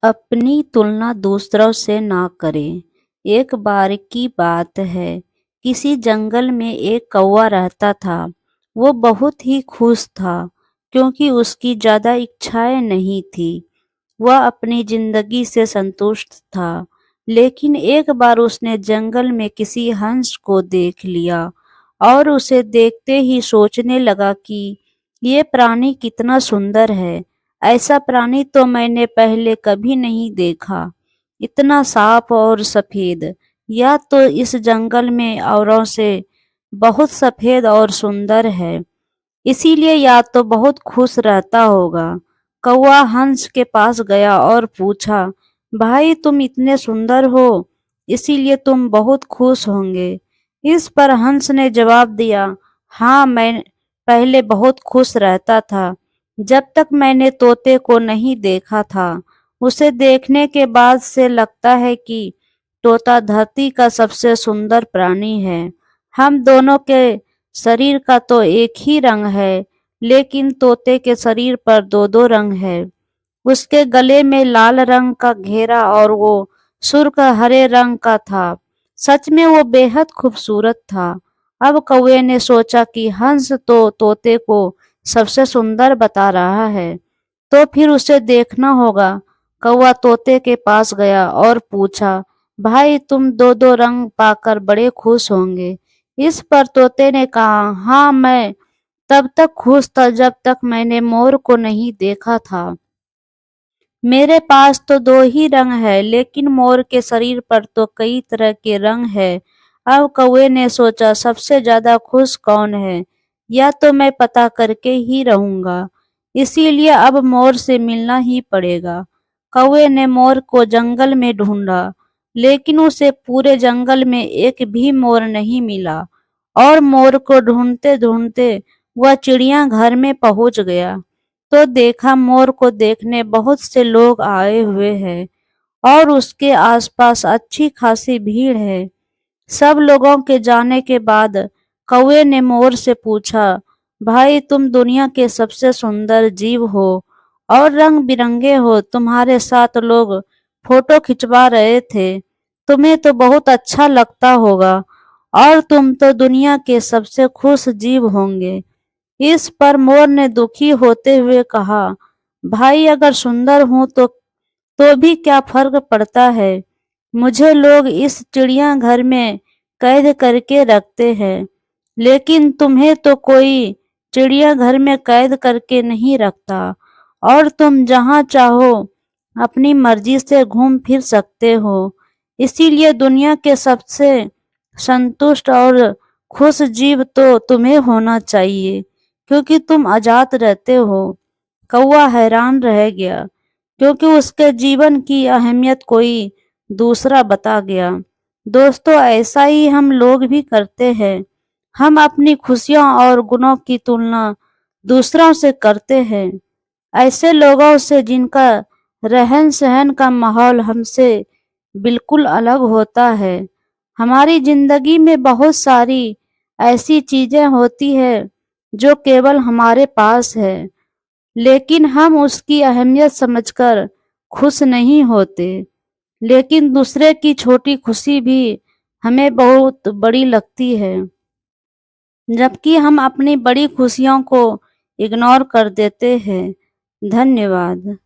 अपनी तुलना दूसरों से ना करें। एक बार की बात है, किसी जंगल में एक कौवा रहता था। वो बहुत ही खुश था क्योंकि उसकी ज्यादा इच्छाएं नहीं थी। वह अपनी जिंदगी से संतुष्ट था। लेकिन एक बार उसने जंगल में किसी हंस को देख लिया और उसे देखते ही सोचने लगा कि ये प्राणी कितना सुंदर है। ऐसा प्राणी तो मैंने पहले कभी नहीं देखा। इतना साफ और सफेद, या तो इस जंगल में औरों से बहुत सफेद और सुंदर है, इसीलिए या तो बहुत खुश रहता होगा। कौवा हंस के पास गया और पूछा, भाई तुम इतने सुंदर हो, इसीलिए तुम बहुत खुश होंगे। इस पर हंस ने जवाब दिया, हाँ, मैं पहले बहुत खुश रहता था जब तक मैंने तोते को नहीं देखा था। उसे देखने के बाद से लगता है कि तोता धरती का सबसे सुंदर प्राणी है। हम दोनों के शरीर का तो एक ही रंग है, लेकिन तोते के शरीर पर दो दो रंग है। उसके गले में लाल रंग का घेरा और वो सुर्ख हरे रंग का था। सच में वो बेहद खूबसूरत था। अब कौवे ने सोचा कि हंस तो तोते को सबसे सुंदर बता रहा है, तो फिर उसे देखना होगा। कौवा तोते के पास गया और पूछा, भाई तुम दो दो रंग पाकर बड़े खुश होंगे। इस पर तोते ने कहा, हाँ, मैं तब तक खुश था जब तक मैंने मोर को नहीं देखा था। मेरे पास तो दो ही रंग है, लेकिन मोर के शरीर पर तो कई तरह के रंग है। अब कौवे ने सोचा, सबसे ज्यादा खुश कौन है, या तो मैं पता करके ही रहूंगा। इसीलिए अब मोर से मिलना ही पड़ेगा। कौवे ने मोर को जंगल में ढूंढा, लेकिन उसे पूरे जंगल में एक भी मोर नहीं मिला। और मोर को ढूंढते ढूंढते वह चिड़ियाघर में पहुंच गया, तो देखा मोर को देखने बहुत से लोग आए हुए हैं और उसके आसपास अच्छी खासी भीड़ है। सब लोगों के जाने के बाद कौवे ने मोर से पूछा, भाई तुम दुनिया के सबसे सुंदर जीव हो और रंग बिरंगे हो। तुम्हारे साथ लोग फोटो खिंचवा रहे थे, तुम्हें तो बहुत अच्छा लगता होगा और तुम तो दुनिया के सबसे खुश जीव होंगे। इस पर मोर ने दुखी होते हुए कहा, भाई अगर सुंदर हूं तो भी क्या फर्क पड़ता है। मुझे लोग इस चिड़ियाघर में कैद करके रखते हैं, लेकिन तुम्हें तो कोई चिड़ियाघर में कैद करके नहीं रखता और तुम जहां चाहो अपनी मर्जी से घूम फिर सकते हो। इसीलिए दुनिया के सबसे संतुष्ट और खुश जीव तो तुम्हें होना चाहिए, क्योंकि तुम आजाद रहते हो। कौवा हैरान रह गया, क्योंकि उसके जीवन की अहमियत कोई दूसरा बता गया। दोस्तों, ऐसा ही हम लोग भी करते हैं। हम अपनी खुशियों और गुणों की तुलना दूसरों से करते हैं, ऐसे लोगों से जिनका रहन सहन का माहौल हमसे बिल्कुल अलग होता है। हमारी जिंदगी में बहुत सारी ऐसी चीजें होती है जो केवल हमारे पास है, लेकिन हम उसकी अहमियत समझकर खुश नहीं होते। लेकिन दूसरे की छोटी खुशी भी हमें बहुत बड़ी लगती है, जबकि हम अपनी बड़ी खुशियों को इग्नोर कर देते हैं। धन्यवाद।